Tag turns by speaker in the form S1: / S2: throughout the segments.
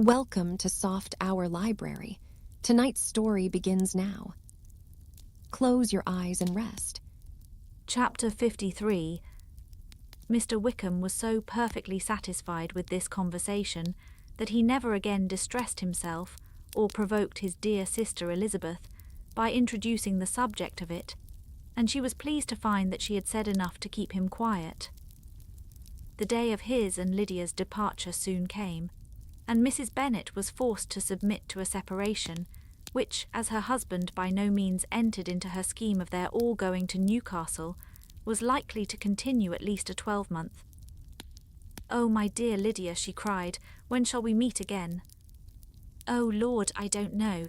S1: Welcome to Soft Hour Library. Tonight's story begins now. Close your eyes and rest.
S2: Chapter 53. Mr. Wickham was so perfectly satisfied with this conversation that he never again distressed himself or provoked his dear sister Elizabeth by introducing the subject of it, and she was pleased to find that she had said enough to keep him quiet. The day of his and Lydia's departure soon came, and Mrs. Bennet was forced to submit to a separation, which, as her husband by no means entered into her scheme of their all going to Newcastle, was likely to continue at least a 12-month. "Oh, my dear Lydia," she cried, "when shall we meet again?" "Oh, Lord, I don't know.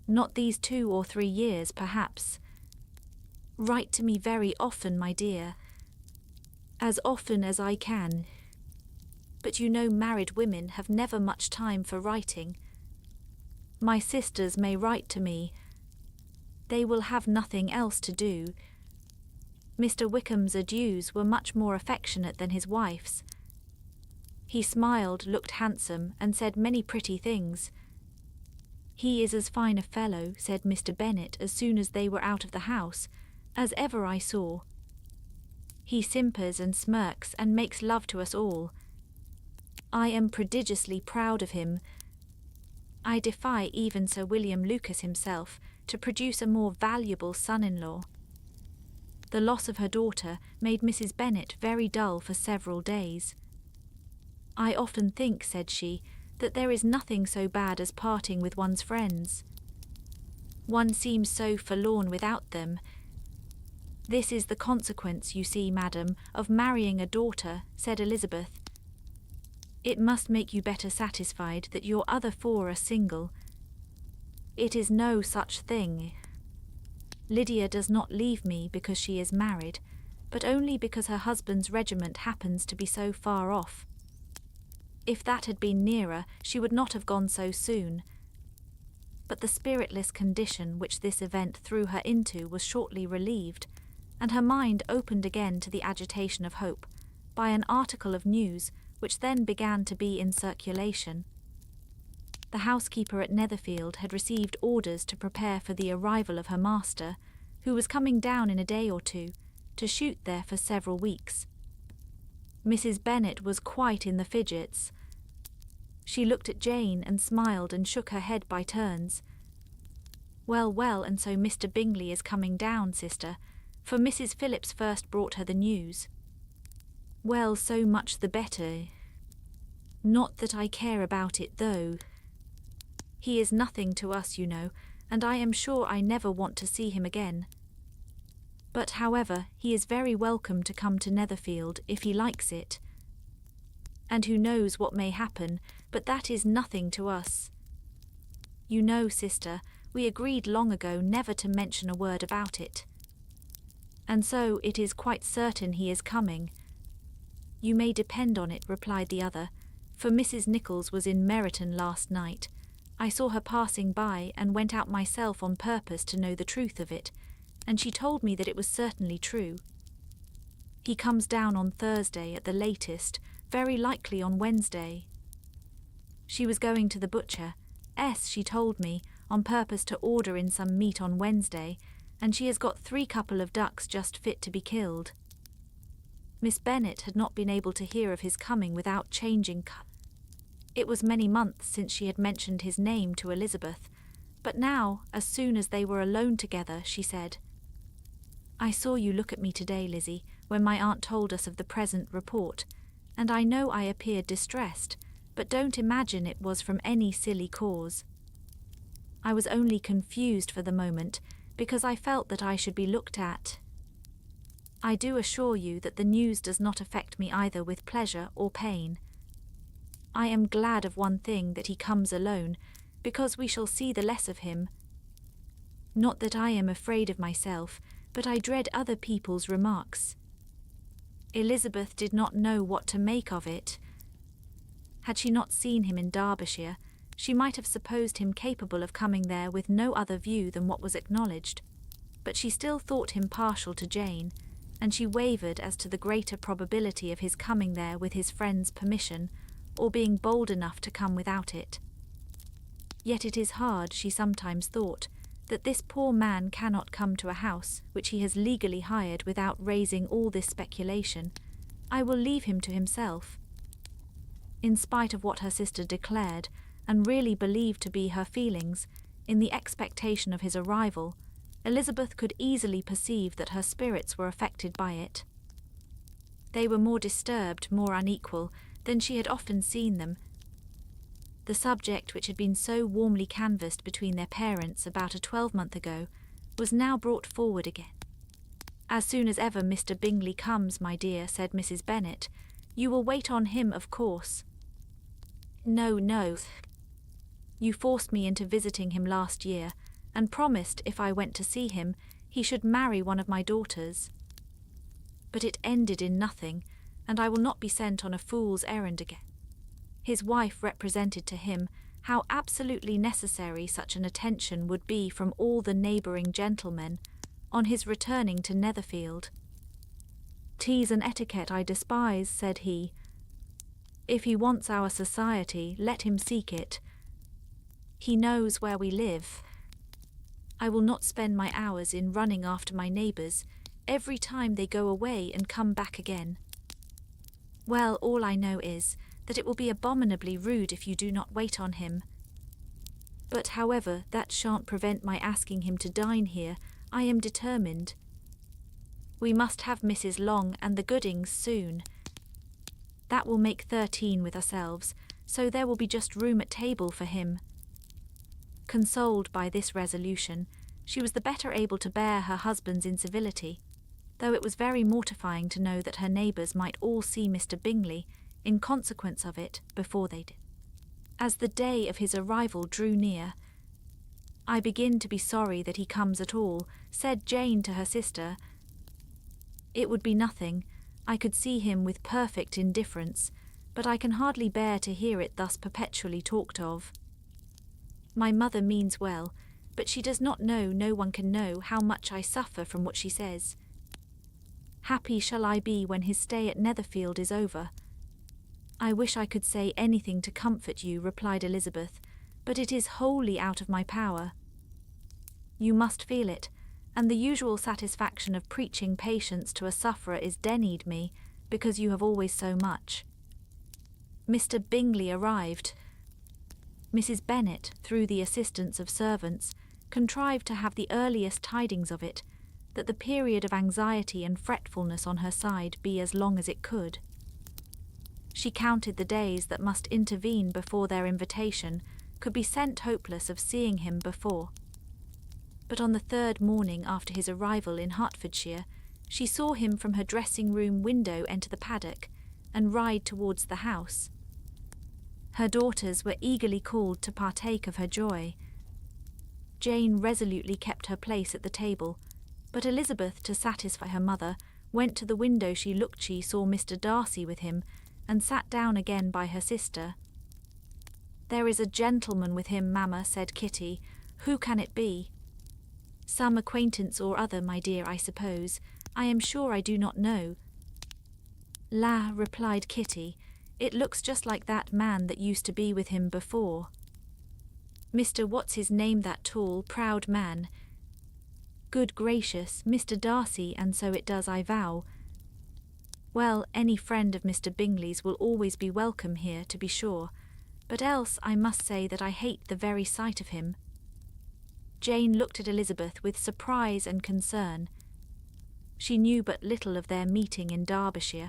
S2: Not these 2 or 3 years, perhaps. Write to me very often, my dear. As often as I can. But you know married women have never much time for writing. My sisters may write to me. They will have nothing else to do." Mr. Wickham's adieus were much more affectionate than his wife's. He smiled, looked handsome, and said many pretty things. "He is as fine a fellow," said Mr. Bennet as soon as they were out of the house, "as ever I saw. He simpers and smirks and makes love to us all. I am prodigiously proud of him. I defy even Sir William Lucas himself to produce a more valuable son-in-law." The loss of her daughter made Mrs. Bennet very dull for several days. "I often think," said she, "that there is nothing so bad as parting with one's friends. One seems so forlorn without them. This is the consequence, you see, madam, of marrying a daughter," said Elizabeth. "It must make you better satisfied that your other 4 are single. It is no such thing. Lydia does not leave me because she is married, but only because her husband's regiment happens to be so far off. If that had been nearer, she would not have gone so soon. But the spiritless condition which this event threw her into was shortly relieved, and her mind opened again to the agitation of hope, by an article of news which then began to be in circulation. The housekeeper at Netherfield had received orders to prepare for the arrival of her master, who was coming down in a day or 2, to shoot there for several weeks. Mrs. Bennet was quite in the fidgets. She looked at Jane and smiled and shook her head by turns. "Well, well, and so Mr. Bingley is coming down, sister, for Mrs. Phillips first brought her the news." "Well, so much the better. Not that I care about it, though. He is nothing to us, you know, and I am sure I never want to see him again. But, however, he is very welcome to come to Netherfield if he likes it. And who knows what may happen, but that is nothing to us. You know, sister, we agreed long ago never to mention a word about it. And so it is quite certain he is coming." "You may depend on it," replied the other, "for Mrs. Nichols was in Meryton last night. I saw her passing by and went out myself on purpose to know the truth of it, and she told me that it was certainly true. He comes down on Thursday at the latest, very likely on Wednesday. She was going to the butcher, she told me, on purpose to order in some meat on Wednesday, and she has got 3 couple of ducks just fit to be killed." Miss Bennet had not been able to hear of his coming without changing colour. It was many months since she had mentioned his name to Elizabeth, but now, as soon as they were alone together, she said, "I saw you look at me today, Lizzie, when my aunt told us of the present report, and I know I appeared distressed, but don't imagine it was from any silly cause. I was only confused for the moment, because I felt that I should be looked at. I do assure you that the news does not affect me either with pleasure or pain. I am glad of one thing, that he comes alone, because we shall see the less of him. Not that I am afraid of myself, but I dread other people's remarks." Elizabeth did not know what to make of it. Had she not seen him in Derbyshire, she might have supposed him capable of coming there with no other view than what was acknowledged, but she still thought him partial to Jane, and she wavered as to the greater probability of his coming there with his friend's permission, or being bold enough to come without it. Yet it is hard, she sometimes thought, that this poor man cannot come to a house which he has legally hired without raising all this speculation. I will leave him to himself. In spite of what her sister declared, and really believed to be her feelings, in the expectation of his arrival, Elizabeth could easily perceive that her spirits were affected by it. They were more disturbed, more unequal, than she had often seen them. The subject which had been so warmly canvassed between their parents about a 12-month ago was now brought forward again. "As soon as ever Mr. Bingley comes, my dear," said Mrs. Bennet, "you will wait on him, of course." "No, no. You forced me into visiting him last year, and promised, if I went to see him, he should marry one of my daughters. But it ended in nothing, and I will not be sent on a fool's errand again." His wife represented to him how absolutely necessary such an attention would be from all the neighbouring gentlemen on his returning to Netherfield. "Teas and etiquette I despise," said he. "If he wants our society, let him seek it. He knows where we live. I will not spend my hours in running after my neighbours every time they go away and come back again. Well, all I know is that it will be abominably rude if you do not wait on him. But however, that shan't prevent my asking him to dine here. I am determined. We must have Mrs. Long and the Goodings soon. That will make 13 with ourselves, so there will be just room at table for him." Consoled by this resolution, she was the better able to bear her husband's incivility, though it was very mortifying to know that her neighbours might all see Mr. Bingley, in consequence of it, before they did. As the day of his arrival drew near, "I begin to be sorry that he comes at all," said Jane to her sister. "It would be nothing. I could see him with perfect indifference, but I can hardly bear to hear it thus perpetually talked of. My mother means well, but she does not know, no one can know, how much I suffer from what she says. Happy shall I be when his stay at Netherfield is over." "I wish I could say anything to comfort you," replied Elizabeth, "but it is wholly out of my power. You must feel it, and the usual satisfaction of preaching patience to a sufferer is denied me, because you have always so much." Mr. Bingley arrived. Mrs. Bennet, through the assistance of servants, contrived to have the earliest tidings of it, that the period of anxiety and fretfulness on her side be as long as it could. She counted the days that must intervene before their invitation could be sent, hopeless of seeing him before. But on the 3rd morning after his arrival in Hertfordshire, she saw him from her dressing-room window enter the paddock and ride towards the house. Her daughters were eagerly called to partake of her joy. Jane resolutely kept her place at the table, but Elizabeth, to satisfy her mother, went to the window. She saw Mr. Darcy with him, and sat down again by her sister. "There is a gentleman with him, mamma," said Kitty. "Who can it be?" "Some acquaintance or other, my dear, I suppose. I am sure I do not know." "La," replied Kitty, "it looks just like that man that used to be with him before. Mr. What's-his-name, that tall, proud man. Good gracious, Mr. Darcy, and so it does, I vow. Well, any friend of Mr. Bingley's will always be welcome here, to be sure, but else I must say that I hate the very sight of him." Jane looked at Elizabeth with surprise and concern. She knew but little of their meeting in Derbyshire,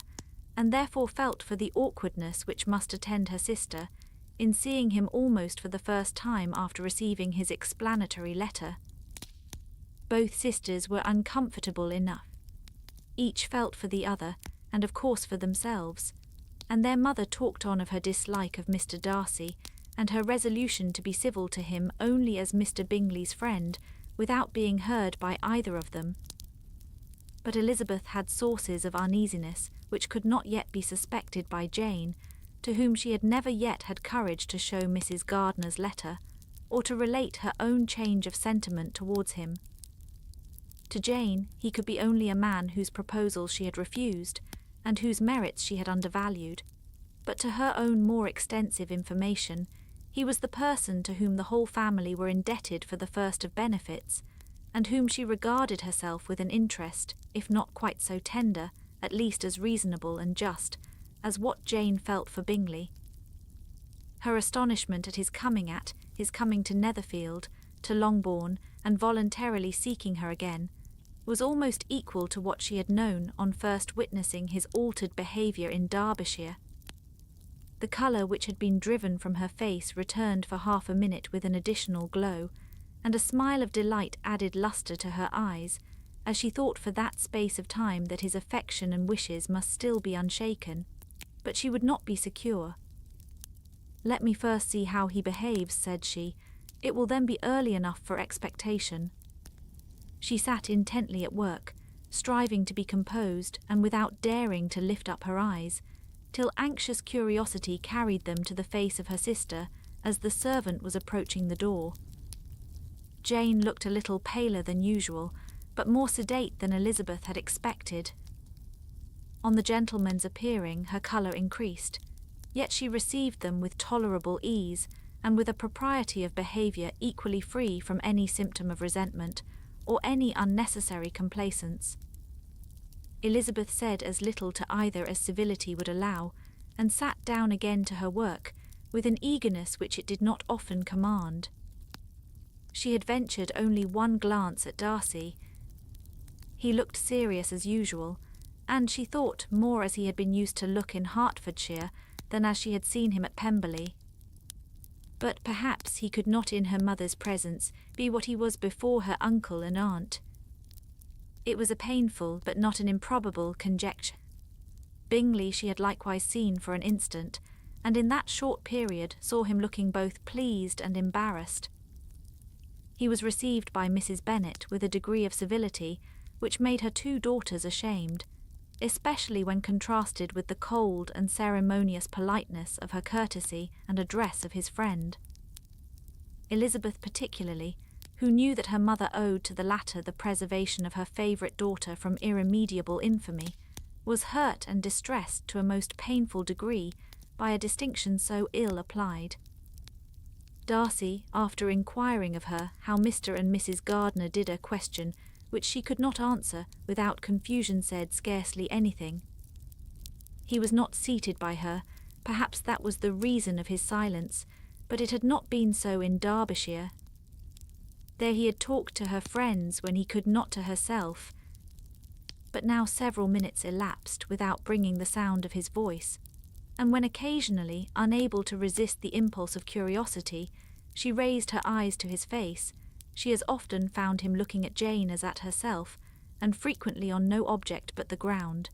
S2: and therefore felt for the awkwardness which must attend her sister in seeing him almost for the first time after receiving his explanatory letter. Both sisters were uncomfortable enough. Each felt for the other, and of course for themselves, and their mother talked on of her dislike of Mr. Darcy, and her resolution to be civil to him only as Mr. Bingley's friend, without being heard by either of them. But Elizabeth had sources of uneasiness which could not yet be suspected by Jane, to whom she had never yet had courage to show Mrs. Gardiner's letter, or to relate her own change of sentiment towards him. To Jane, he could be only a man whose proposals she had refused, and whose merits she had undervalued. but to her own more extensive information, he was the person to whom the whole family were indebted for the first of benefits, and whom she regarded herself with an interest, if not quite so tender, at least as reasonable and just, as what Jane felt for Bingley. Her astonishment at his coming to Netherfield, to Longbourn, and voluntarily seeking her again, was almost equal to what she had known on first witnessing his altered behaviour in Derbyshire. The colour which had been driven from her face returned for half a minute with an additional glow, and a smile of delight added lustre to her eyes, as she thought for that space of time that his affection and wishes must still be unshaken, but she would not be secure. "Let me first see how he behaves," said she. "It will then be early enough for expectation." She sat intently at work, striving to be composed and without daring to lift up her eyes, till anxious curiosity carried them to the face of her sister as the servant was approaching the door. Jane looked a little paler than usual, but more sedate than Elizabeth had expected. On the gentleman's appearing, her colour increased, yet she received them with tolerable ease, and with a propriety of behaviour equally free from any symptom of resentment, or any unnecessary complaisance. Elizabeth said as little to either as civility would allow, and sat down again to her work, with an eagerness which it did not often command. She had ventured only one glance at Darcy. He looked serious as usual, and she thought more as he had been used to look in Hertfordshire than as she had seen him at Pemberley. But perhaps he could not in her mother's presence be what he was before her uncle and aunt. It was a painful but not an improbable conjecture. Bingley she had likewise seen for an instant, and in that short period saw him looking both pleased and embarrassed. He was received by Mrs. Bennet with a degree of civility which made her two daughters ashamed, especially when contrasted with the cold and ceremonious politeness of her courtesy and address of his friend. Elizabeth particularly, who knew that her mother owed to the latter the preservation of her favourite daughter from irremediable infamy, was hurt and distressed to a most painful degree by a distinction so ill applied. Darcy, after inquiring of her how Mr. and Mrs. Gardiner did a question which she could not answer without confusion, said scarcely anything. He was not seated by her, perhaps that was the reason of his silence, but it had not been so in Derbyshire. There he had talked to her friends when he could not to herself, but now several minutes elapsed without bringing the sound of his voice, and when occasionally, unable to resist the impulse of curiosity, she raised her eyes to his face, she as often found him looking at Jane as at herself, and frequently on no object but the ground.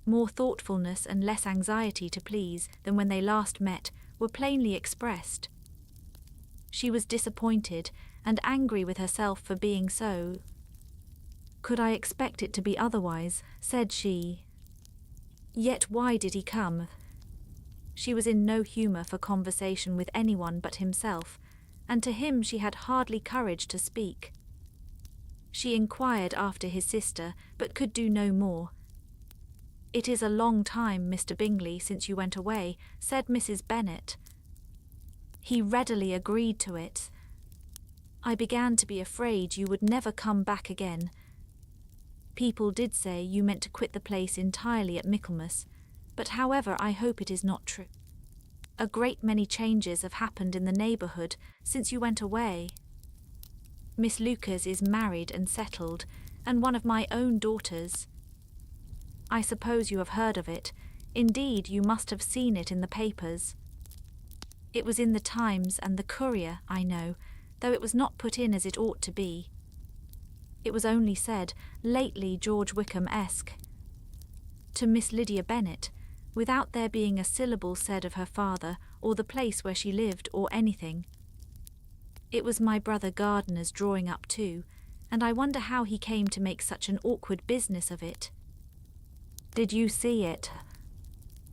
S2: More thoughtfulness and less anxiety to please than when they last met were plainly expressed. She was disappointed and angry with herself for being so. "Could I expect it to be otherwise?" said she. "Yet why did he come?" She was in no humour for conversation with anyone but himself, and to him she had hardly courage to speak. She inquired after his sister, but could do no more. "It is a long time, Mr. Bingley, since you went away," said Mrs. Bennet. He readily agreed to it. "I began to be afraid you would never come back again. People did say you meant to quit the place entirely at Michaelmas, but however I hope it is not true. A great many changes have happened in the neighbourhood since you went away. Miss Lucas is married and settled, and one of my own daughters. I suppose you have heard of it. Indeed, you must have seen it in the papers. It was in the Times and the Courier, I know, though it was not put in as it ought to be. It was only said, lately George Wickham-esque, to Miss Lydia Bennet, without there being a syllable said of her father, or the place where she lived, or anything. It was my brother Gardiner's drawing up too, and I wonder how he came to make such an awkward business of it." "Did you see it?"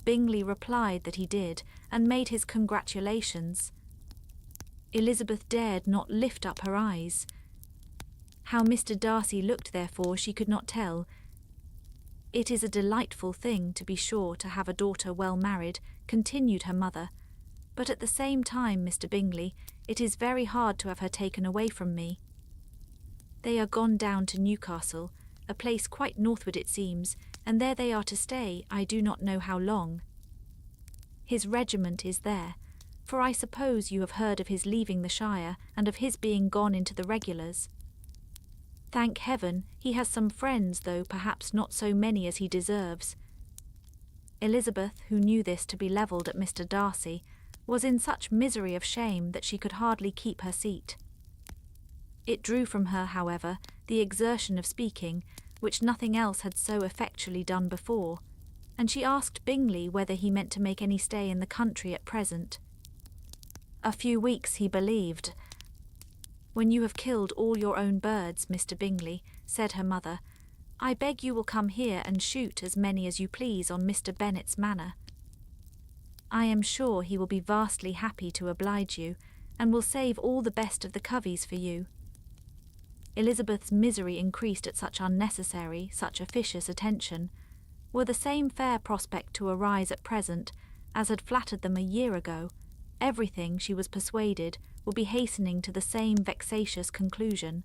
S2: Bingley replied that he did, and made his congratulations. Elizabeth dared not lift up her eyes. How Mr. Darcy looked, therefore, she could not tell. "It is a delightful thing, to be sure, to have a daughter well married," continued her mother, "but at the same time, Mr. Bingley, it is very hard to have her taken away from me. They are gone down to Newcastle, a place quite northward it seems, and there they are to stay, I do not know how long. His regiment is there, for I suppose you have heard of his leaving the shire, and of his being gone into the regulars. Thank heaven, he has some friends, though perhaps not so many as he deserves." Elizabeth, who knew this to be levelled at Mr. Darcy, was in such misery of shame that she could hardly keep her seat. It drew from her, however, the exertion of speaking, which nothing else had so effectually done before, and she asked Bingley whether he meant to make any stay in the country at present. "A few weeks, he believed." "When you have killed all your own birds, Mr. Bingley," said her mother, "I beg you will come here and shoot as many as you please on Mr. Bennet's manor. I am sure he will be vastly happy to oblige you, and will save all the best of the coveys for you." Elizabeth's misery increased at such unnecessary, such officious attention. Were the same fair prospect to arise at present as had flattered them a year ago, everything, she was persuaded, would be hastening to the same vexatious conclusion.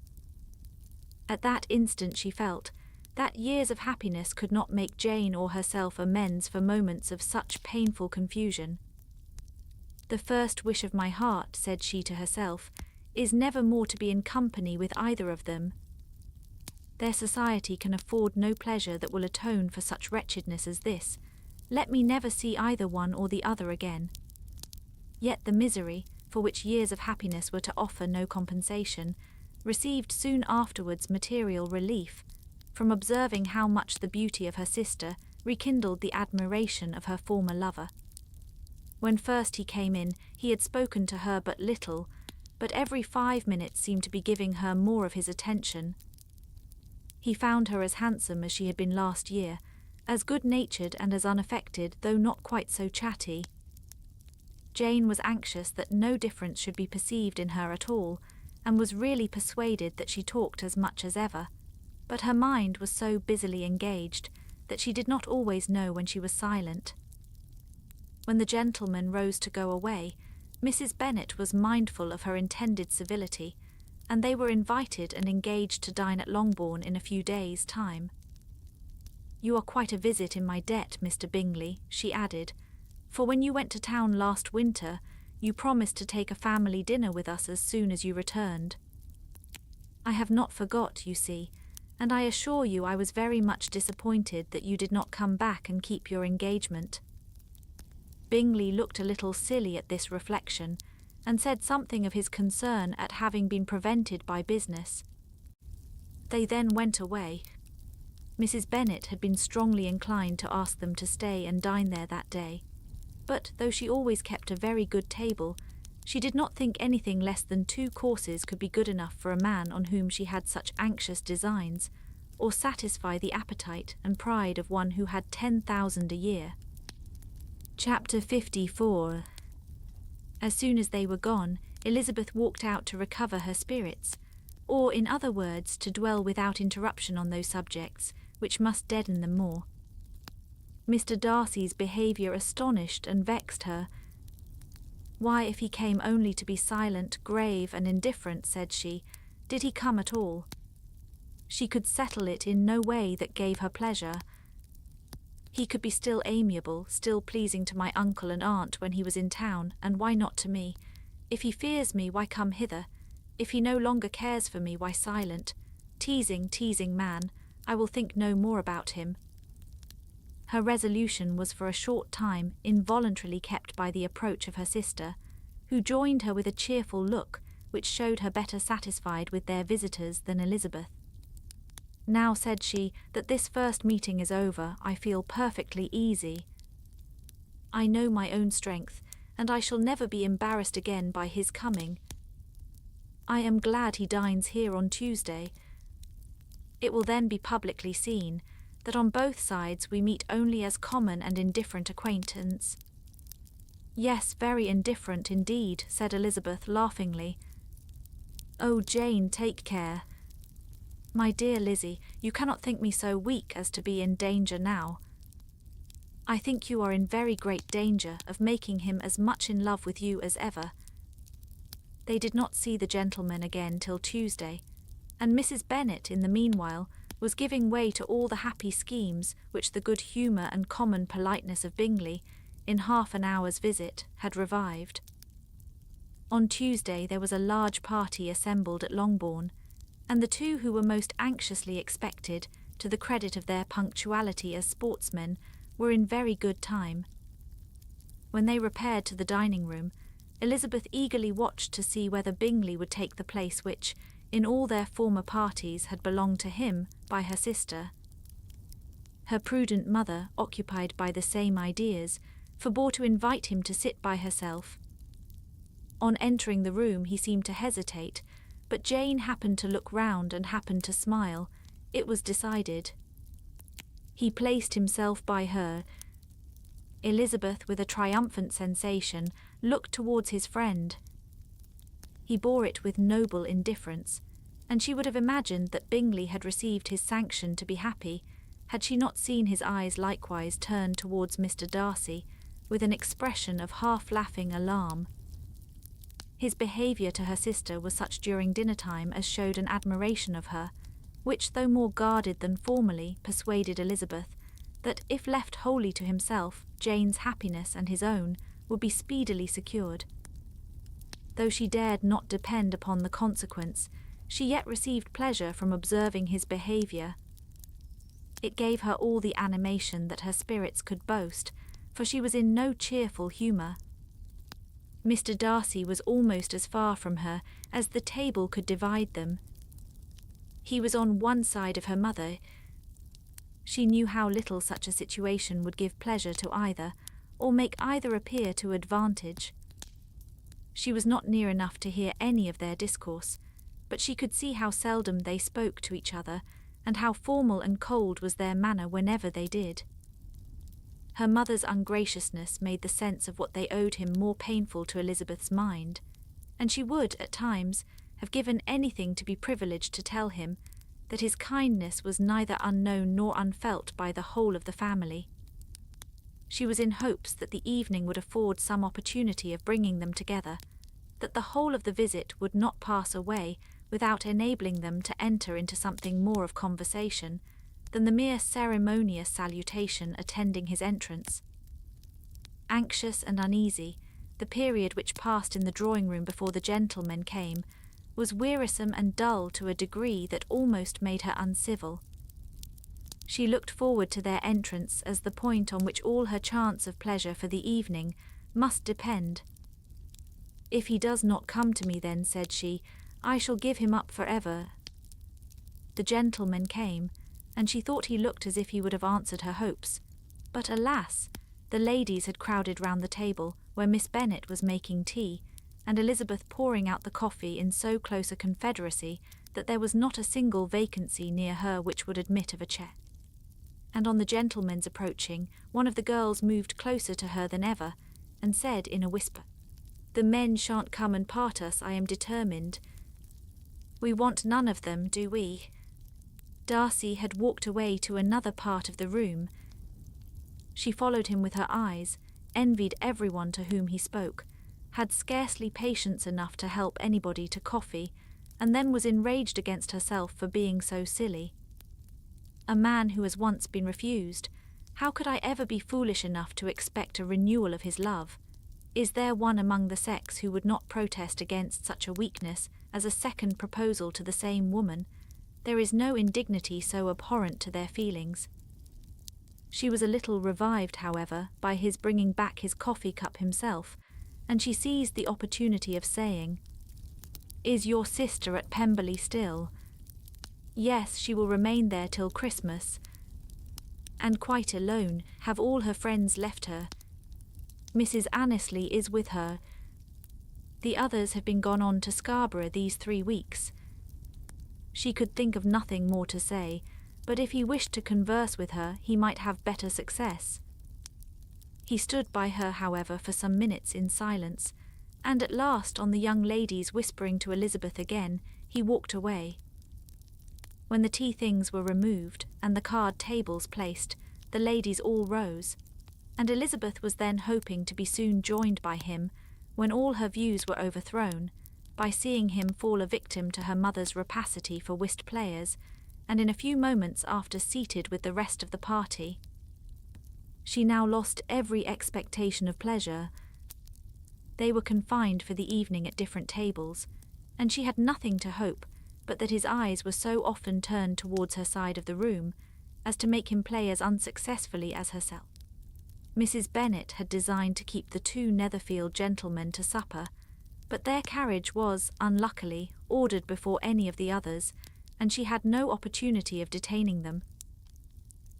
S2: At that instant she felt that years of happiness could not make Jane or herself amends for moments of such painful confusion. "The first wish of my heart," said she to herself, "is never more to be in company with either of them. Their society can afford no pleasure that will atone for such wretchedness as this. Let me never see either one or the other again." Yet the misery, for which years of happiness were to offer no compensation, received soon afterwards material relief, from observing how much the beauty of her sister rekindled the admiration of her former lover. When first he came in, he had spoken to her but little, but every 5 minutes seemed to be giving her more of his attention. He found her as handsome as she had been last year, as good-natured and as unaffected, though not quite so chatty. Jane was anxious that no difference should be perceived in her at all, and was really persuaded that she talked as much as ever, but her mind was so busily engaged that she did not always know when she was silent. When the gentleman rose to go away, Mrs. Bennet was mindful of her intended civility, and they were invited and engaged to dine at Longbourn in a few days' time. "You are quite a visit in my debt, Mr. Bingley," she added, "for when you went to town last winter, you promised to take a family dinner with us as soon as you returned. I have not forgot, you see, and I assure you I was very much disappointed that you did not come back and keep your engagement." Bingley looked a little silly at this reflection, and said something of his concern at having been prevented by business. They then went away. Mrs. Bennet had been strongly inclined to ask them to stay and dine there that day, but though she always kept a very good table, she did not think anything less than 2 courses could be good enough for a man on whom she had such anxious designs, or satisfy the appetite and pride of one who had 10,000 a year. Chapter 54. As soon as they were gone, Elizabeth walked out to recover her spirits, or, in other words, to dwell without interruption on those subjects which must deaden them more. Mr. Darcy's behaviour astonished and vexed her. "Why, if he came only to be silent, grave, and indifferent," said she, "did he come at all? She could settle it in no way that gave her pleasure. He could be still amiable, still pleasing to my uncle and aunt when he was in town, and why not to me? If he fears me, why come hither? If he no longer cares for me, why silent? Teasing, teasing man, I will think no more about him." Her resolution was for a short time involuntarily kept by the approach of her sister, who joined her with a cheerful look, which showed her better satisfied with their visitors than Elizabeth. "Now," said she, "that this first meeting is over, I feel perfectly easy. I know my own strength, and I shall never be embarrassed again by his coming. I am glad he dines here on Tuesday. It will then be publicly seen that on both sides we meet only as common and indifferent acquaintance." "Yes, very indifferent indeed," said Elizabeth laughingly. "Oh, Jane, take care." My dear Lizzie, you cannot think me so weak as to be in danger now. I think you are in very great danger of making him as much in love with you as ever. They did not see the gentleman again till Tuesday, and Mrs. Bennet, in the meanwhile, was giving way to all the happy schemes which the good humour and common politeness of Bingley, in half an hour's visit, had revived. On Tuesday there was a large party assembled at Longbourn, and the two who were most anxiously expected, to the credit of their punctuality as sportsmen, were in very good time. When they repaired to the dining-room, Elizabeth eagerly watched to see whether Bingley would take the place which, in all their former parties, had belonged to him by her sister. Her prudent mother, occupied by the same ideas, forbore to invite him to sit by herself. On entering the room he seemed to hesitate, but Jane happened to look round and happened to smile. It was decided. He placed himself by her. Elizabeth, with a triumphant sensation, looked towards his friend. He bore it with noble indifference, and she would have imagined that Bingley had received his sanction to be happy, had she not seen his eyes likewise turned towards Mr. Darcy, with an expression of half-laughing alarm. His behaviour to her sister was such during dinner-time as showed an admiration of her, which, though more guarded than formerly, persuaded Elizabeth that, if left wholly to himself, Jane's happiness and his own would be speedily secured. Though she dared not depend upon the consequence, she yet received pleasure from observing his behaviour. It gave her all the animation that her spirits could boast, for she was in no cheerful humour. Mr. Darcy was almost as far from her as the table could divide them. He was on one side of her mother. She knew how little such a situation would give pleasure to either, or make either appear to advantage. She was not near enough to hear any of their discourse, but she could see how seldom they spoke to each other, and how formal and cold was their manner whenever they did. Her mother's ungraciousness made the sense of what they owed him more painful to Elizabeth's mind, and she would, at times, have given anything to be privileged to tell him that his kindness was neither unknown nor unfelt by the whole of the family. She was in hopes that the evening would afford some opportunity of bringing them together, that the whole of the visit would not pass away without enabling them to enter into something more of conversation than the mere ceremonious salutation attending his entrance. Anxious and uneasy, the period which passed in the drawing-room before the gentlemen came was wearisome and dull to a degree that almost made her uncivil. She looked forward to their entrance as the point on which all her chance of pleasure for the evening must depend. "If he does not come to me then," said she, "I shall give him up for ever." The gentleman came, and she thought he looked as if he would have answered her hopes. But alas! The ladies had crowded round the table, where Miss Bennet was making tea, and Elizabeth pouring out the coffee in so close a confederacy that there was not a single vacancy near her which would admit of a chair. And on the gentleman's approaching, one of the girls moved closer to her than ever, and said in a whisper, "The men shan't come and part us, I am determined. We want none of them, do we?" Darcy had walked away to another part of the room. She followed him with her eyes, envied everyone to whom he spoke, had scarcely patience enough to help anybody to coffee, and then was enraged against herself for being so silly. A man who has once been refused, how could I ever be foolish enough to expect a renewal of his love? Is there one among the sex who would not protest against such a weakness as a second proposal to the same woman? There is no indignity so abhorrent to their feelings. She was a little revived, however, by his bringing back his coffee-cup himself, and she seized the opportunity of saying, "Is your sister at Pemberley still?" "Yes, she will remain there till Christmas." "And quite alone? Have all her friends left her?" "Mrs. Annesley is with her. The others have been gone on to Scarborough these 3 weeks." She could think of nothing more to say, but if he wished to converse with her, he might have better success. He stood by her, however, for some minutes in silence, and at last, on the young ladies whispering to Elizabeth again, he walked away. When the tea things were removed and the card tables placed, the ladies all rose, and Elizabeth was then hoping to be soon joined by him when all her views were overthrown, by seeing him fall a victim to her mother's rapacity for whist players, and in a few moments after seated with the rest of the party. She now lost every expectation of pleasure. They were confined for the evening at different tables, and she had nothing to hope but that his eyes were so often turned towards her side of the room as to make him play as unsuccessfully as herself. Mrs. Bennet had designed to keep the two Netherfield gentlemen to supper, but their carriage was, unluckily, ordered before any of the others, and she had no opportunity of detaining them.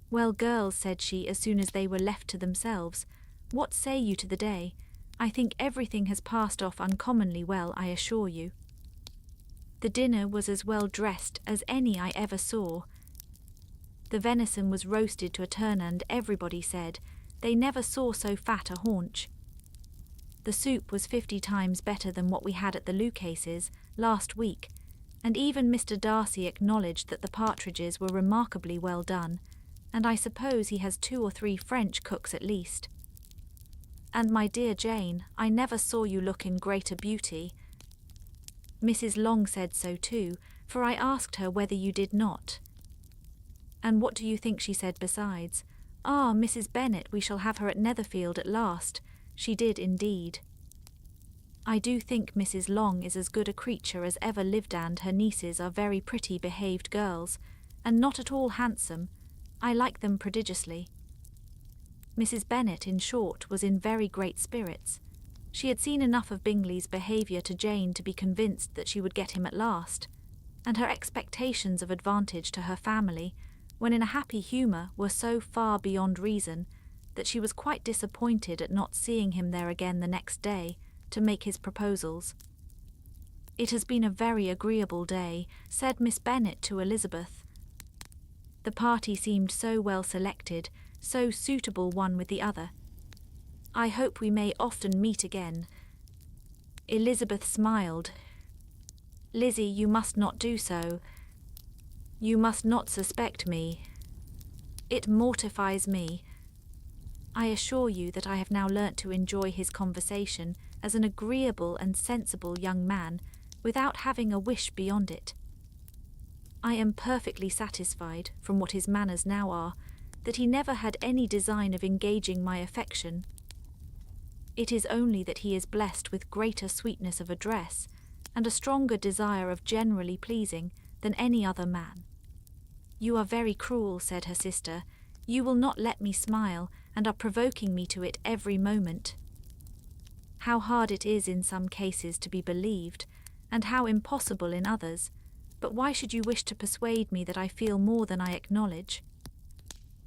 S2: "Well, girls," said she as soon as they were left to themselves, "what say you to the day? I think everything has passed off uncommonly well, I assure you. The dinner was as well dressed as any I ever saw. The venison was roasted to a turn, and everybody said they never saw so fat a haunch. The soup was 50 times better than what we had at the Lucases last week, and even Mr. Darcy acknowledged that the partridges were remarkably well done, and I suppose he has 2 or 3 French cooks at least. And my dear Jane, I never saw you look in greater beauty. Mrs. Long said so too, for I asked her whether you did not. And what do you think she said besides? 'Ah, Mrs. Bennet, we shall have her at Netherfield at last.' She did indeed. I do think Mrs. Long is as good a creature as ever lived, and her nieces are very pretty behaved girls, and not at all handsome. I like them prodigiously." Mrs. Bennet, in short, was in very great spirits. She had seen enough of Bingley's behaviour to Jane to be convinced that she would get him at last, and her expectations of advantage to her family, when in a happy humour, were so far beyond reason that she was quite disappointed at not seeing him there again the next day to make his proposals. "It has been a very agreeable day," said Miss Bennet to Elizabeth. "The party seemed so well selected, so suitable one with the other. I hope we may often meet again." Elizabeth smiled. "Lizzie, you must not do so. You must not suspect me. It mortifies me. I assure you that I have now learnt to enjoy his conversation as an agreeable and sensible young man, without having a wish beyond it. I am perfectly satisfied, from what his manners now are, that he never had any design of engaging my affection. It is only that he is blessed with greater sweetness of address, and a stronger desire of generally pleasing than any other man." "You are very cruel," said her sister. "You will not let me smile, and are provoking me to it every moment. How hard it is in some cases to be believed, and how impossible in others, but why should you wish to persuade me that I feel more than I acknowledge?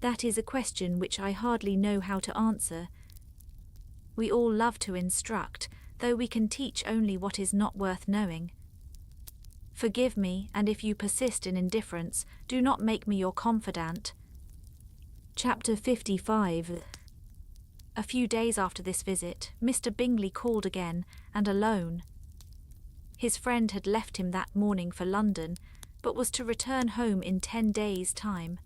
S2: That is a question which I hardly know how to answer. We all love to instruct, though we can teach only what is not worth knowing. Forgive me, and if you persist in indifference, do not make me your confidant." Chapter 55. A few days after this visit, Mr. Bingley called again, and alone. His friend had left him that morning for London, but was to return home in 10 days' time.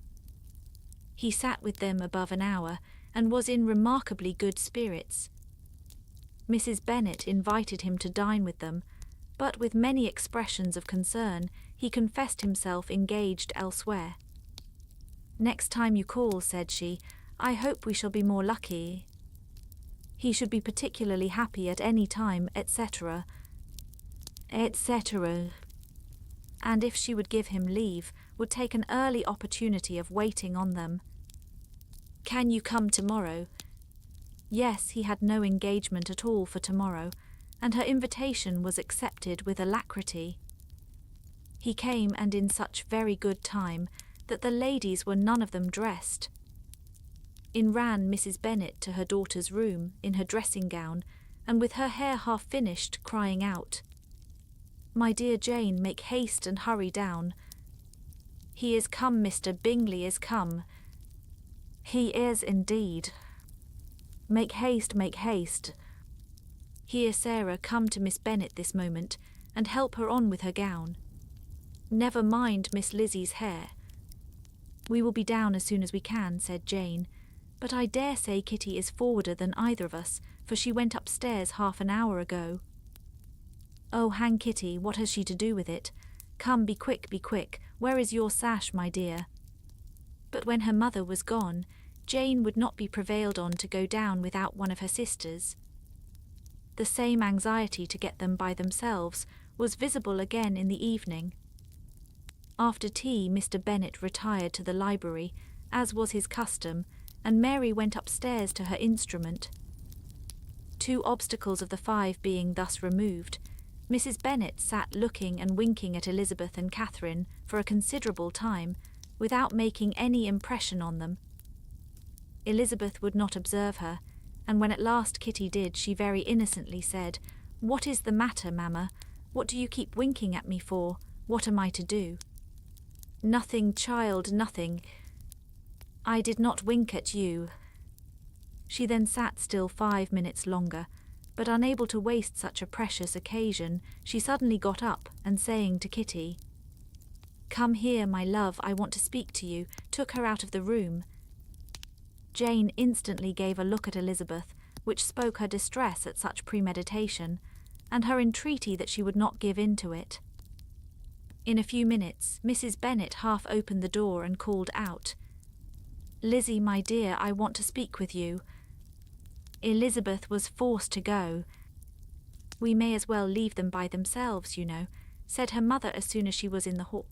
S2: He sat with them above an hour, and was in remarkably good spirits. Mrs. Bennet invited him to dine with them, but with many expressions of concern, he confessed himself engaged elsewhere. "Next time you call," said she, "I hope we shall be more lucky. He should be particularly happy at any time, etc., etc." And if she would give him leave, would take an early opportunity of waiting on them. "Can you come tomorrow?" Yes, he had no engagement at all for tomorrow, and her invitation was accepted with alacrity. He came, and in such very good time that the ladies were none of them dressed. In ran Mrs. Bennet to her daughter's room in her dressing gown, and with her hair half finished, crying out, "My dear Jane, make haste and hurry down. He is come, Mr. Bingley is come. He is indeed. Make haste, make haste. Here, Sarah, come to Miss Bennet this moment, and help her on with her gown. "Never mind Miss Lizzie's hair." "We will be down as soon as we can," said Jane, "but I dare say Kitty is forwarder than either of us, for she went upstairs half an hour ago." "Oh, hang Kitty, what has she to do with it? Come, be quick, be quick. Where is your sash, my dear?" But when her mother was gone, Jane would not be prevailed on to go down without one of her sisters. The same anxiety to get them by themselves was visible again in the evening. After tea, Mr. Bennet retired to the library, as was his custom, and Mary went upstairs to her instrument. 2 obstacles of the 5 being thus removed, Mrs. Bennet sat looking and winking at Elizabeth and Catherine for a considerable time, without making any impression on them. Elizabeth would not observe her, and when at last Kitty did, she very innocently said, "What is the matter, mamma? What do you keep winking at me for? What am I to do?" "Nothing, child, nothing. I did not wink at you." She then sat still 5 minutes longer, but unable to waste such a precious occasion, she suddenly got up, and saying to Kitty, "Come here, my love, I want to speak to you," took her out of the room. Jane instantly gave a look at Elizabeth, which spoke her distress at such premeditation, and her entreaty that she would not give in to it. In a few minutes, Mrs. Bennet half opened the door and called out, "Lizzie, my dear, I want to speak with you." Elizabeth was forced to go. "We may as well leave them by themselves, you know," said her mother as soon as she was in the hall.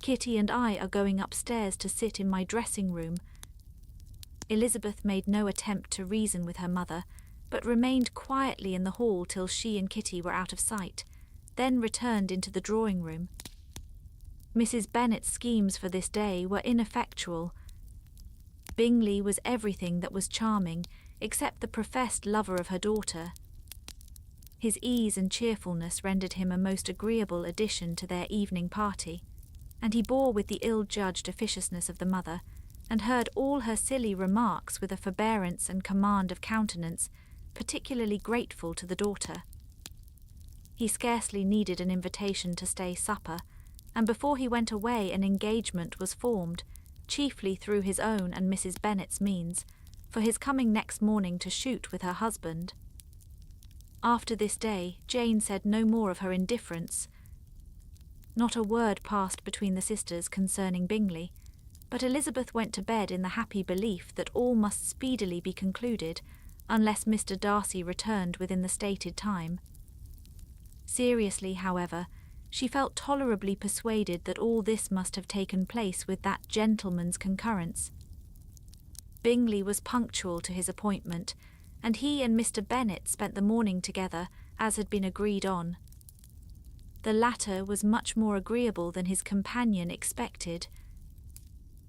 S2: "Kitty and I are going upstairs to sit in my dressing-room." Elizabeth made no attempt to reason with her mother, but remained quietly in the hall till she and Kitty were out of sight, then returned into the drawing-room. Mrs. Bennet's schemes for this day were ineffectual. Bingley was everything that was charming, except the professed lover of her daughter. His ease and cheerfulness rendered him a most agreeable addition to their evening party, and he bore with the ill-judged officiousness of the mother, and heard all her silly remarks with a forbearance and command of countenance particularly grateful to the daughter. He scarcely needed an invitation to stay supper, and before he went away an engagement was formed, chiefly through his own and Mrs. Bennet's means, for his coming next morning to shoot with her husband. After this day, Jane said no more of her indifference. Not a word passed between the sisters concerning Bingley, but Elizabeth went to bed in the happy belief that all must speedily be concluded, unless Mr. Darcy returned within the stated time. Seriously, however, she felt tolerably persuaded that all this must have taken place with that gentleman's concurrence. Bingley was punctual to his appointment, and he and Mr. Bennet spent the morning together, as had been agreed on. The latter was much more agreeable than his companion expected.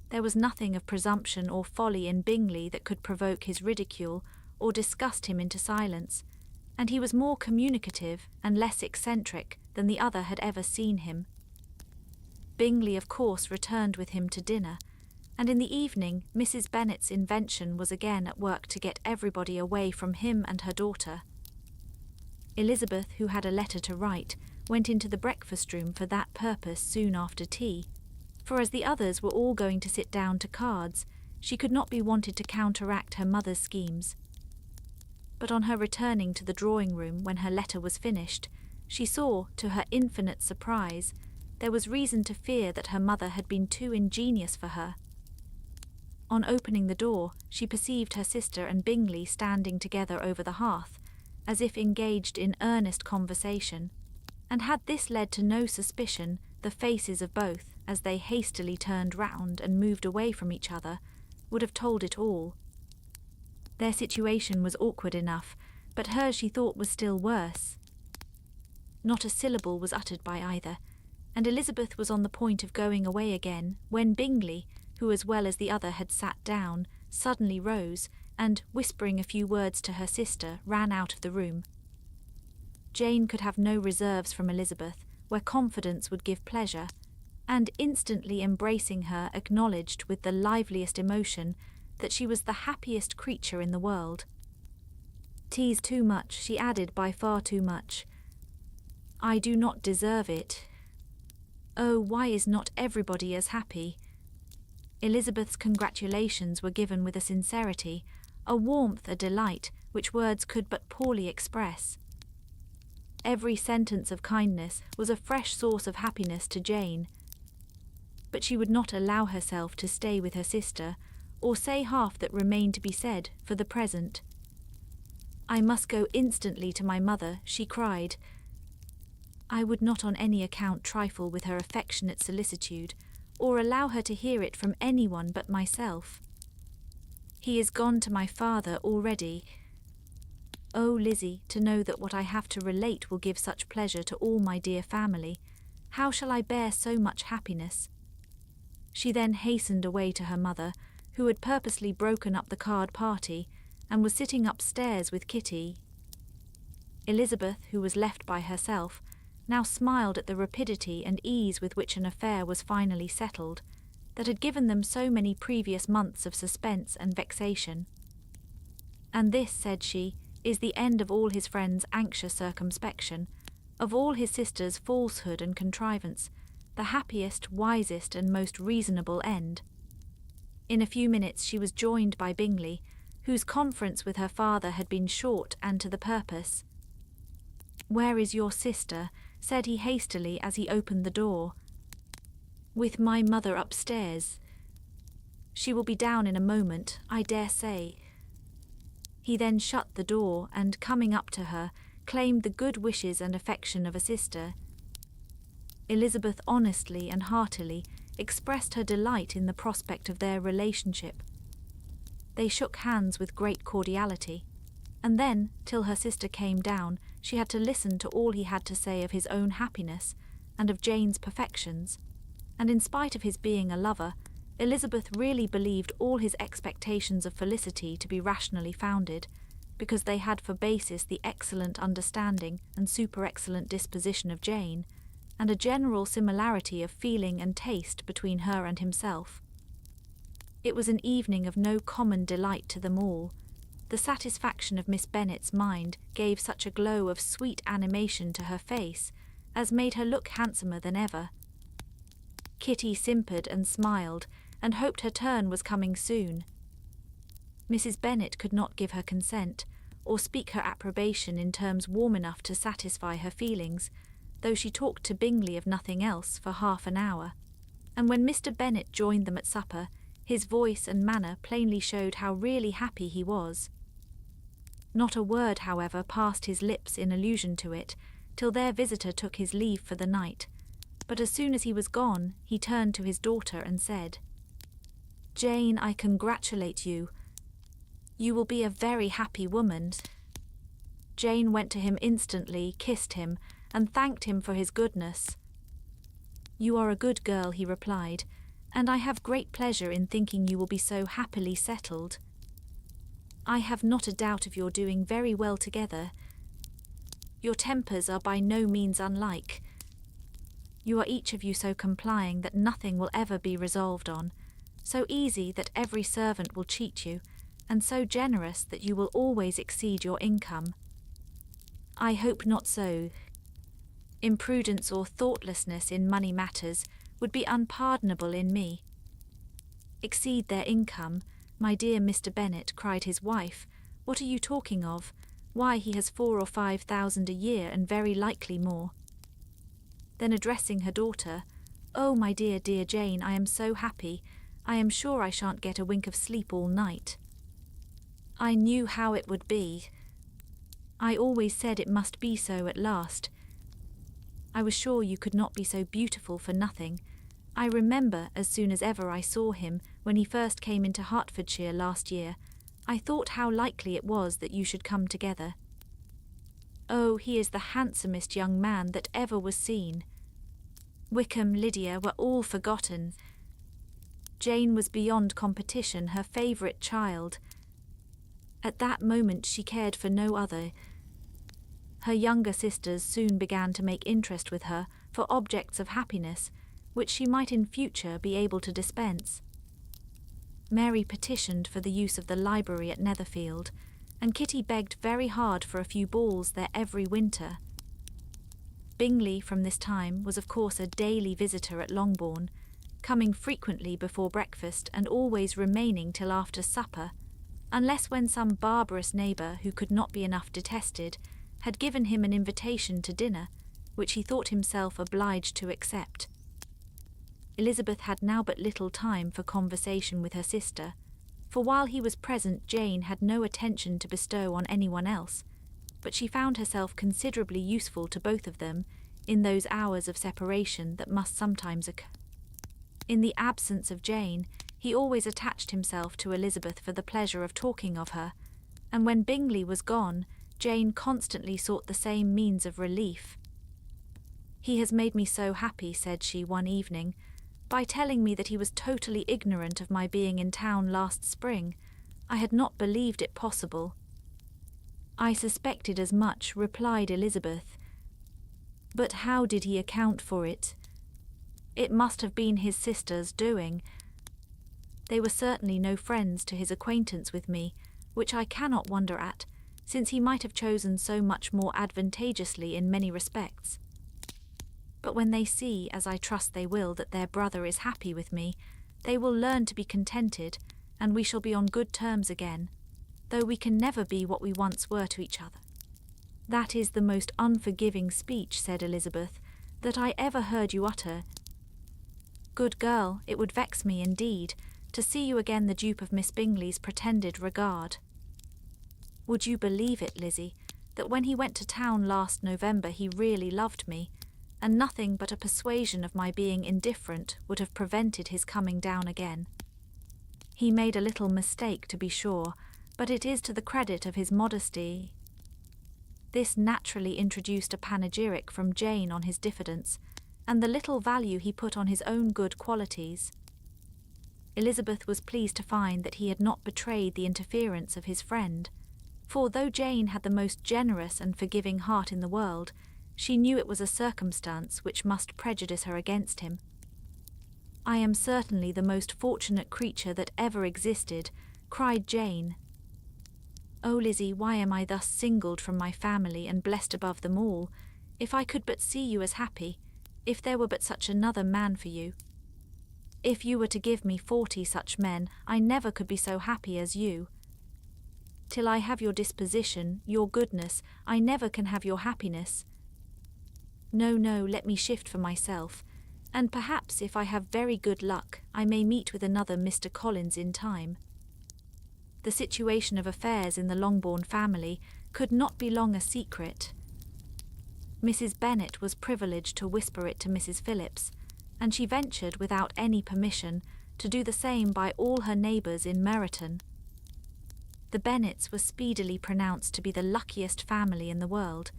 S2: There was nothing of presumption or folly in Bingley that could provoke his ridicule or disgust him into silence, and he was more communicative and less eccentric than the other had ever seen him. Bingley, of course, returned with him to dinner, and in the evening Mrs. Bennet's invention was again at work to get everybody away from him and her daughter. Elizabeth, who had a letter to write, went into the breakfast-room for that purpose soon after tea, for as the others were all going to sit down to cards, she could not be wanted to counteract her mother's schemes. But on her returning to the drawing-room when her letter was finished, she saw, to her infinite surprise, there was reason to fear that her mother had been too ingenious for her. On opening the door, she perceived her sister and Bingley standing together over the hearth, as if engaged in earnest conversation, and had this led to no suspicion, the faces of both, as they hastily turned round and moved away from each other, would have told it all. Their situation was awkward enough, but hers she thought was still worse. Not a syllable was uttered by either, and Elizabeth was on the point of going away again, when Bingley, who as well as the other had sat down, suddenly rose, and, whispering a few words to her sister, ran out of the room. Jane could have no reserves from Elizabeth, where confidence would give pleasure, and instantly embracing her acknowledged with the liveliest emotion that she was the happiest creature in the world. "'Tis too much," she added, "by far too much. I do not deserve it." Oh, why is not everybody as happy? Elizabeth's congratulations were given with a sincerity, a warmth, a delight, which words could but poorly express. Every sentence of kindness was a fresh source of happiness to Jane, but she would not allow herself to stay with her sister, or say half that remained to be said for the present. "I must go instantly to my mother," she cried. I would not on any account trifle with her affectionate solicitude, or allow her to hear it from anyone but myself. He is gone to my father already. Oh, Lizzie, to know that what I have to relate will give such pleasure to all my dear family, how shall I bear so much happiness? She then hastened away to her mother, who had purposely broken up the card party, and was sitting upstairs with Kitty. Elizabeth, who was left by herself, now smiled at the rapidity and ease with which an affair was finally settled, that had given them so many previous months of suspense and vexation. "And this," said she, "is the end of all his friends' anxious circumspection, of all his sister's falsehood and contrivance, the happiest, wisest, and most reasonable end." In a few minutes she was joined by Bingley, whose conference with her father had been short and to the purpose. "Where is your sister?" said he hastily as he opened the door. "With my mother upstairs. She will be down in a moment, I dare say." He then shut the door and, coming up to her, claimed the good wishes and affection of a sister. Elizabeth honestly and heartily expressed her delight in the prospect of their relationship. They shook hands with great cordiality, and then, till her sister came down, she had to listen to all he had to say of his own happiness and of Jane's perfections, and in spite of his being a lover, Elizabeth really believed all his expectations of felicity to be rationally founded, because they had for basis the excellent understanding and super-excellent disposition of Jane, and a general similarity of feeling and taste between her and himself. It was an evening of no common delight to them all. The satisfaction of Miss Bennet's mind gave such a glow of sweet animation to her face as made her look handsomer than ever. Kitty simpered and smiled, and hoped her turn was coming soon. Mrs. Bennet could not give her consent, or speak her approbation in terms warm enough to satisfy her feelings, though she talked to Bingley of nothing else for half an hour, and when Mr. Bennet joined them at supper, his voice and manner plainly showed how really happy he was. Not a word, however, passed his lips in allusion to it, till their visitor took his leave for the night, but as soon as he was gone, he turned to his daughter and said, "Jane, I congratulate you. You will be a very happy woman." Jane went to him instantly, kissed him, and thanked him for his goodness. "You are a good girl," he replied, "and I have great pleasure in thinking you will be so happily settled. I have not a doubt of your doing very well together. Your tempers are by no means unlike. You are each of you so complying that nothing will ever be resolved on, so easy that every servant will cheat you, and so generous that you will always exceed your income. I hope not so. Imprudence or thoughtlessness in money matters would be unpardonable in me. Exceed their income, my dear Mr. Bennet, cried his wife. What are you talking of? Why, he has 4,000 or 5,000 a year, and very likely more. Then addressing her daughter, "Oh, my dear, dear Jane, I am so happy. I am sure I shan't get a wink of sleep all night. I knew how it would be. I always said it must be so at last. I was sure you could not be so beautiful for nothing. I remember, as soon as ever I saw him, when he first came into Hertfordshire last year, I thought how likely it was that you should come together. Oh, he is the handsomest young man that ever was seen. Wickham, Lydia were all forgotten. Jane was beyond competition, her favourite child. At that moment she cared for no other. Her younger sisters soon began to make interest with her for objects of happiness, which she might in future be able to dispense. Mary petitioned for the use of the library at Netherfield, and Kitty begged very hard for a few balls there every winter. Bingley, from this time, was of course a daily visitor at Longbourn, coming frequently before breakfast and always remaining till after supper, unless when some barbarous neighbour who could not be enough detested had given him an invitation to dinner, which he thought himself obliged to accept. Elizabeth had now but little time for conversation with her sister, for while he was present Jane had no attention to bestow on anyone else, but she found herself considerably useful to both of them in those hours of separation that must sometimes occur. In the absence of Jane, he always attached himself to Elizabeth for the pleasure of talking of her, and when Bingley was gone, Jane constantly sought the same means of relief. "He has made me so happy," said she one evening, "by telling me that he was totally ignorant of my being in town last spring. I had not believed it possible." "I suspected as much," replied Elizabeth. "But how did he account for it? It must have been his sister's doing. They were certainly no friends to his acquaintance with me, which I cannot wonder at, since he might have chosen so much more advantageously in many respects. But when they see, as I trust they will, that their brother is happy with me, they will learn to be contented, and we shall be on good terms again, though we can never be what we once were to each other." "That is the most unforgiving speech," said Elizabeth, "that I ever heard you utter. Good girl, it would vex me, indeed, to see you again the dupe of Miss Bingley's pretended regard. Would you believe it, Lizzie, that when he went to town last November he really loved me, and nothing but a persuasion of my being indifferent would have prevented his coming down again. He made a little mistake, to be sure, but it is to the credit of his modesty." This naturally introduced a panegyric from Jane on his diffidence, and the little value he put on his own good qualities. Elizabeth was pleased to find that he had not betrayed the interference of his friend, for though Jane had the most generous and forgiving heart in the world, she knew it was a circumstance which must prejudice her against him. "I am certainly the most fortunate creature that ever existed," cried Jane. "Oh, Lizzie, why am I thus singled from my family and blessed above them all? If I could but see you as happy, if there were but such another man for you. If you were to give me 40 such men, I never could be so happy as you. Till I have your disposition, your goodness, I never can have your happiness. No, no, let me shift for myself, and perhaps if I have very good luck, I may meet with another Mr. Collins in time." The situation of affairs in the Longbourn family could not be long a secret. Mrs. Bennet was privileged to whisper it to Mrs. Phillips, and she ventured, without any permission, to do the same by all her neighbours in Meryton. The Bennets were speedily pronounced to be the luckiest family in the world,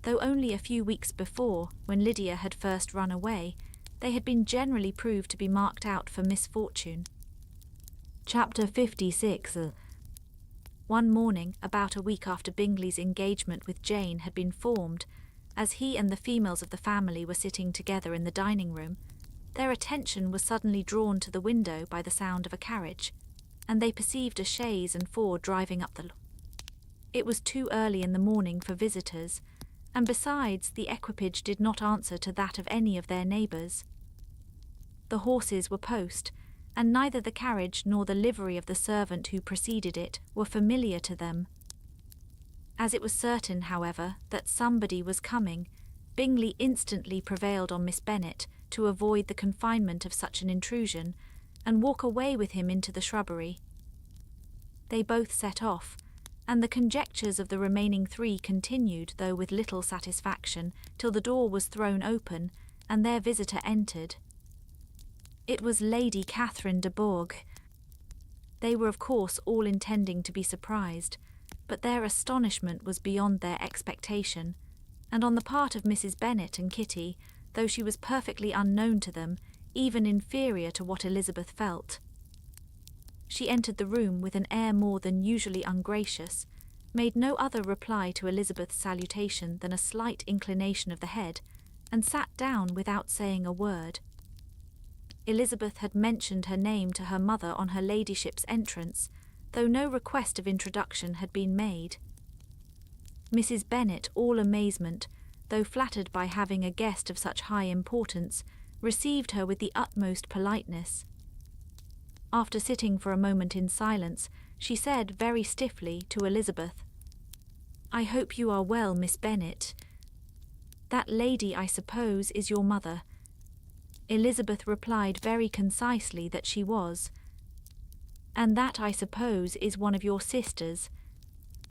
S2: though only a few weeks before, when Lydia had first run away, they had been generally proved to be marked out for misfortune. Chapter 56. One morning, about a week after Bingley's engagement with Jane had been formed, as he and the females of the family were sitting together in the dining-room, their attention was suddenly drawn to the window by the sound of a carriage, and they perceived a chaise and four driving up the lawn. It was too early in the morning for visitors, and besides, the equipage did not answer to that of any of their neighbours. The horses were post, and neither the carriage nor the livery of the servant who preceded it were familiar to them. As it was certain, however, that somebody was coming, Bingley instantly prevailed on Miss Bennet to avoid the confinement of such an intrusion, and walk away with him into the shrubbery. They both set off, and the conjectures of the remaining three continued, though with little satisfaction, till the door was thrown open, and their visitor entered. It was Lady Catherine de Bourgh. They were of course all intending to be surprised, but their astonishment was beyond their expectation, and on the part of Mrs. Bennet and Kitty, though she was perfectly unknown to them, even inferior to what Elizabeth felt. She entered the room with an air more than usually ungracious, made no other reply to Elizabeth's salutation than a slight inclination of the head, and sat down without saying a word. Elizabeth had mentioned her name to her mother on her ladyship's entrance, though no request of introduction had been made. Mrs. Bennet, all amazement, though flattered by having a guest of such high importance, received her with the utmost politeness. After sitting for a moment in silence, she said very stiffly to Elizabeth, "I hope you are well, Miss Bennet. That lady, I suppose, is your mother." Elizabeth replied very concisely that she was. "And that, I suppose, is one of your sisters,"